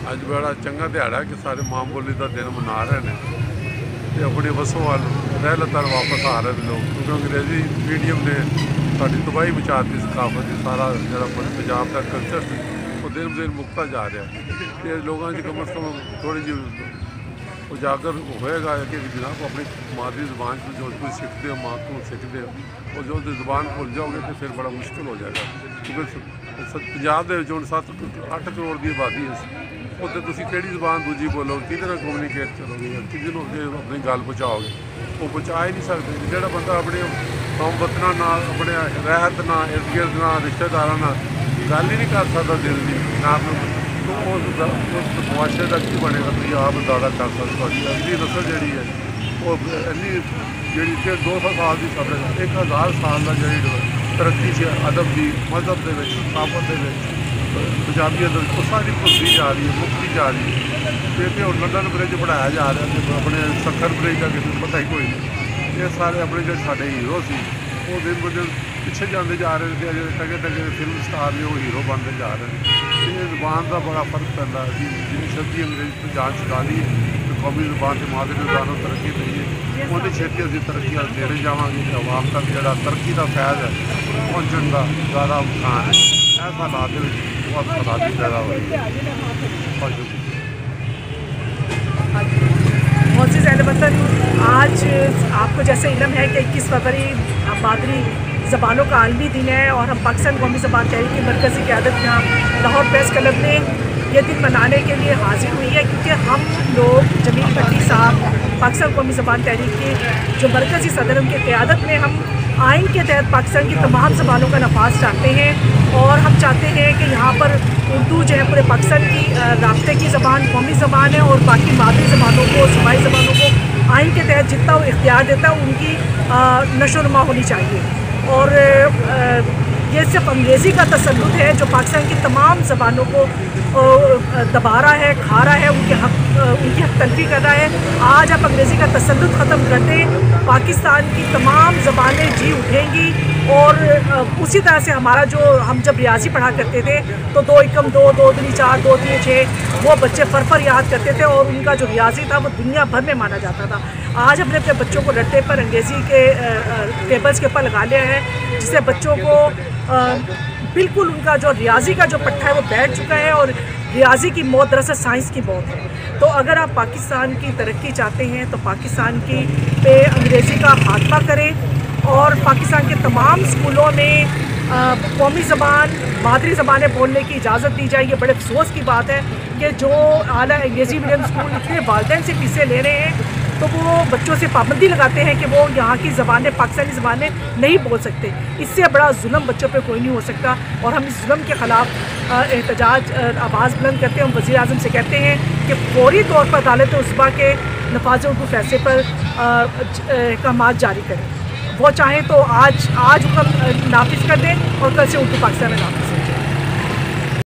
अज बड़ा चंगा दिहाड़ा कि सारे मां बोली का दिन मना रहे हैं तो अपनी वसों वाल रहलतर वापस आ रहे हैं लोग, क्योंकि अंग्रेजी मीडियम ने साड़ी तबाही मचा दी सकाफत की। सारा जो पंजाब का कल्चर से वो दिन ब दिन मुकता जा रहा है। ये लोगों की कम अज़ कम थोड़ी जी उजागर होएगा कि जनाब अपनी मादरी ज़बान जो कुछ सीखते हो, माँ को सीखते हो, और जो ज़बान भूल जाओगे तो फिर बड़ा मुश्किल हो जाएगा। क्योंकि पंजाब के 7-8 करोड़ की आबादी है, उत्तर तुम कि ज़बान दूजी बोलोगे, कि कम्यूनीकेट करोगे, कि अपनी गल पहुँचाओगे, वो पहुँचा ही नहीं सकते। जो बंदा अपने कौम वतना ना अपने रहत ना इर्द गिर्द ना रिश्तेदारों ना गल ही नहीं कर सकता दिल की ना, तो उस मुआशरे का की बनेगा? तो आप अंदाजा कर सकते। अगली नस्ल जी है वो इन्नी जी 200 साल की सब्र 1000 साल का जी तरक्की से अदब की मजहब के सकाफत के पंजाबी अदब वो सारी भुलती जा रही है, मुकती जा रही है। क्योंकि हूँ लंडन ब्रिज पढ़ाया जा रहा है, अपने सखर ब्रिज का किसी को पता ही कोई नहीं। ये सारे अपने जो साढ़े हीरो से वो दिन ब दिन पिछे जाते जा रहे थे, टगे टगे फिल्म स्टार ने वो हीरो बनते जा रहे हैं। ये ज़बान का बड़ा फर्क पैदा है कि जिन्नी छेती अंग्रेजी तो जान छुड़ा ली है तो कौमी ज़बान से मादरी ज़बान को तरक्की दी है, उन्हें छेती अभी तरक्की देने जाएंगे तो आवाम तक जो तरक्की का फैज़ है पहुँचने का ज़्यादा इम्कान है। ऐसा हालात बहुत खराबी पैदा हो रही है। मोहसिन ज़ैनब वतन, आज आपको जैसे इल्म है कि 21 फरवरी मादरी ज़बानों का आलमी दिन है और हम पाकिस्तान कौमी ज़बान तहरीक की मरकज़ी क़यादत में लाहौर प्रेस क्लब में ये दिन मनाने के लिए हाजिर हुई है, क्योंकि हम लोग जमील भट्टी साहब पाकिस्तान कौमी ज़बान तहरीक के जो मरकज़ी सदर उनकी क़यादत में हम आइन के तहत पाकिस्तान की तमाम ज़बानों का नफाज चाहते हैं। और हम चाहते हैं कि यहाँ पर उर्दू जो है पूरे पाकिस्तान की राब्ते की ज़बान कौमी ज़बान है, और बाकी मादरी ज़बानों को सूबाई ज़बानों को आइन के तहत जितना वो इख्तियार देता है उनकी नशो नुमा होनी चाहिए। और ये सिर्फ अंग्रेज़ी का तसल्लुत है जो पाकिस्तान की तमाम ज़बानों को दबा रहा है, खा रहा है, उनकी हक तलफी कर रहा है। आज आप अंग्रेज़ी का तसल्लुत ख़त्म कर दें, पाकिस्तान की तमाम ज़बानें जी उठेंगी। और उसी तरह से हमारा जो हम जब रियाजी पढ़ा करते थे तो 2 एकम 2, 2 दूनी 4, 2 तीन 6 वो बच्चे फर याद करते थे और उनका जो रियाजी था वो दुनिया भर में माना जाता था। आज हमने अपने बच्चों को रट्टे पर अंग्रेज़ी के टेबल्स के ऊपर लगा लिया है, जिससे बच्चों को बिल्कुल उनका जो रियाजी का जो पट्टा है वो बैठ चुका है। और रियाजी की मौत दरअसल साइंस की मौत है। तो अगर आप पाकिस्तान की तरक्की चाहते हैं तो पाकिस्तान की पे अंग्रेज़ी का खात्मा करें और पाकिस्तान के तमाम स्कूलों में कौमी ज़बान मादरी ज़बानें बोलने की इजाज़त दी जाए। ये बड़े अफसोस की बात है कि जो आला अंग्रेज़ी मीडियम स्कूल इतने वालिदैन से फ़ीसें ले रहे हैं तो वो बच्चों से पाबंदी लगाते हैं कि वो यहाँ की ज़बानें पाकिस्तानी ज़बानें नहीं बोल सकते। इससे बड़ा जुल्म बच्चों पे कोई नहीं हो सकता और हम इस जुल्म के ख़िलाफ़ एहतजाज आवाज़ बुलंद करते हैं। हम वज़ीर आज़म से कहते हैं कि फौरी तौर पर अदालत उस्मा के नफाज़ उर्दू फैसले पर अहकामात जारी करें। वो चाहें तो आज हुक्म नाफिज कर दें और कल से उर्दू पाकिस्तान में नाफिज